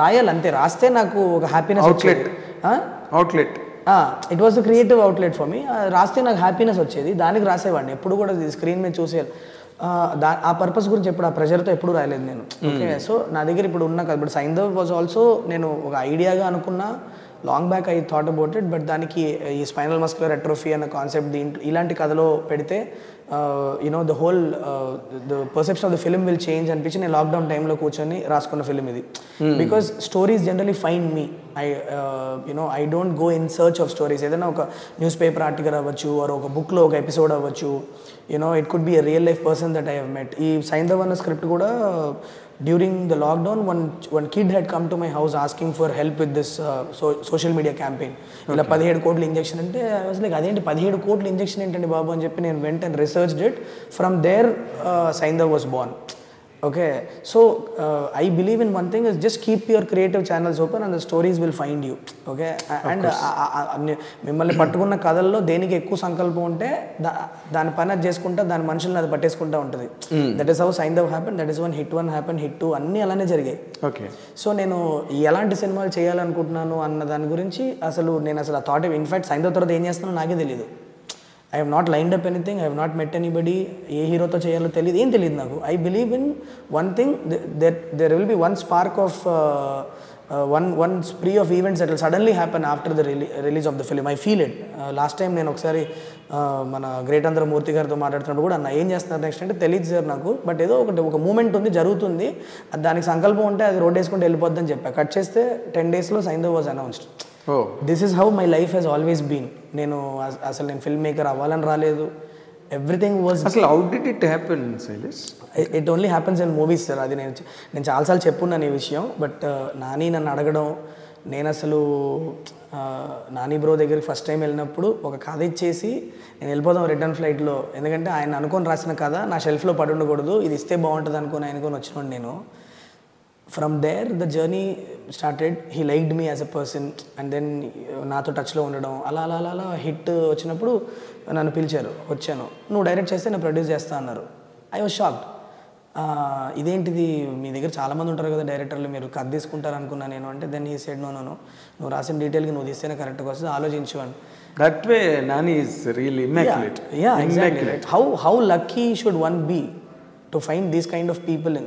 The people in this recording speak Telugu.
రాయాలి అంతే. రాస్తే నాకు ఒక happiness outlet. It was the creative outlet for me. రాస్తే నాకు హ్యాపీనెస్ వచ్చేది, దానికి రాసేవాడిని. ఎప్పుడు కూడా స్క్రీన్ మీద చూసేయాలి, ఆ పర్పస్ గురించి ఎప్పుడు ఆ ప్రెషర్తో ఎప్పుడు రాయలేదు నేను. ఓకే, సో నా దగ్గర ఇప్పుడు ఉన్న కదా, ఇప్పుడు సైంధవ్ వాజ్ ఆల్సో నేను ఒక ఐడియాగా అనుకున్నా, long back I thought about it. But దానికి ఈ స్పైనల్ మస్కులర్ అట్రోఫీ అన్న కాన్సెప్ట్ దీంట్లో ఇలాంటి కథలో పెడితే you know the whole the perception of the film will change అనిపించి నేను లాక్డౌన్ టైంలో కూర్చొని రాసుకున్న ఫిల్మ్ ఇది. Because stories generally find me. I don't go in search of stories. ఏదైనా ఒక న్యూస్ పేపర్ ఆర్టికల్ అవ్వచ్చు, ఆర్ ఒక బుక్లో ఒక ఎపిసోడ్ అవ్వచ్చు, it could be a real life person that I have met. ఈ సైంధవ్ అన్న స్క్రిప్ట్ కూడా during the lockdown one kid had come to my house asking for help with this social media campaign. ఇలా 17 కోట్ల ఇంజెక్షన్ అంటే ఐ వాజ్ లైక్, అదేంటి 17 కోట్ల ఇంజెక్షన్ ఏంటండి బాబు అని చెప్పి నేను went and researched it. From there Saindhav was born. Okay, so I believe in one thing, is just keep your creative channels open and the stories will find you. Okay, and మిమ్మల్ని పట్టుకున్న కథల్లో దేనికి ఎక్కువ సంకల్పం ఉంటే దాని పని అది చేసుకుంటా, దాని మనుషులను అది పట్టేసుకుంటా ఉంటుంది. That is how Saindhav happen. That is one hit 1 happen, hit 2 అన్నీ అలానే జరిగాయి. ఓకే, సో నేను ఎలాంటి సినిమాలు చేయాలనుకుంటున్నాను అన్న దాని గురించి నేను ఆ థాట్, ఇన్ఫాక్ట్ సైంధవ్ తర్వాత ఏం చేస్తున్నానో నాకే తెలియదు. I have not lined up anything, I have not met anybody. ఏ హీరోతో చేయాలో తెలియదు, ఏం తెలియదు నాకు. I believe in one thing, there will be one spark of one spree of events that will suddenly happen after the release of the film. I feel it. Last time నేను ఒకసారి మన గ్రేట్ అందర మూర్తి గారితో మాట్లాడుతున్నప్పుడు కూడా అన్న ఏం చేస్తున్నారు నెక్స్ట్ అంటే తెలియదు సార్ నాకు, బట్ ఏదో ఒక మూమెంట్ ఉంది, జరుగుతుంది, దానికి సంకల్పం ఉంటే అది రోడ్ వేసుకుంటే వెళ్ళిపోద్దని చెప్పా. కట్ చేస్తే 10 daysలో Saindhav was announced. This is how my life has always been. నేను ఫిల్మ్ మేకర్ అవ్వాలని రాలేదు. ఎవ్రీథింగ్ వాజ్, అసలు how did it happen Shailesh? It only happens in movies sir. అది నేను చాలాసార్లు చెప్పున్నాను ఈ విషయం. బట్ నాని నన్ను అడగడం, నేను అసలు నాని బ్రో దగ్గరికి ఫస్ట్ టైం వెళ్ళినప్పుడు ఒక కథ ఇచ్చేసి నేను వెళ్ళిపోదాం రిటర్న్ ఫ్లైట్లో, ఎందుకంటే ఆయన అనుకొని రాసిన కథ నా షెల్ఫ్లో పడి ఉండకూడదు, ఇది ఇస్తే బాగుంటుంది అనుకొని వచ్చినాడు నేను. From there the journey started. He liked me as a person and then నాతో టచ్లో ఉండడం, అలా అలా అలా హిట్ వచ్చినప్పుడు నన్ను పిలిచారు, వచ్చాను. నువ్వు డైరెక్ట్ చేస్తే నేను ప్రొడ్యూస్ చేస్తా అన్నారు. I was shocked. ఇదేంటిది, మీ దగ్గర చాలామంది ఉంటారు కదా డైరెక్టర్లు, మీరు కథ తీసుకుంటారు అనుకున్నా నేను. అంటే దెన్ హీ సెడ్, నో నువ్వు రాసిన డీటెయిల్కి నువ్వు తీస్తేనే కరెక్ట్గా వస్తుంది, ఆలోచించు అని. That way Nani is really Immaculate. Yeah, exactly. How lucky should one be to find these kind of people in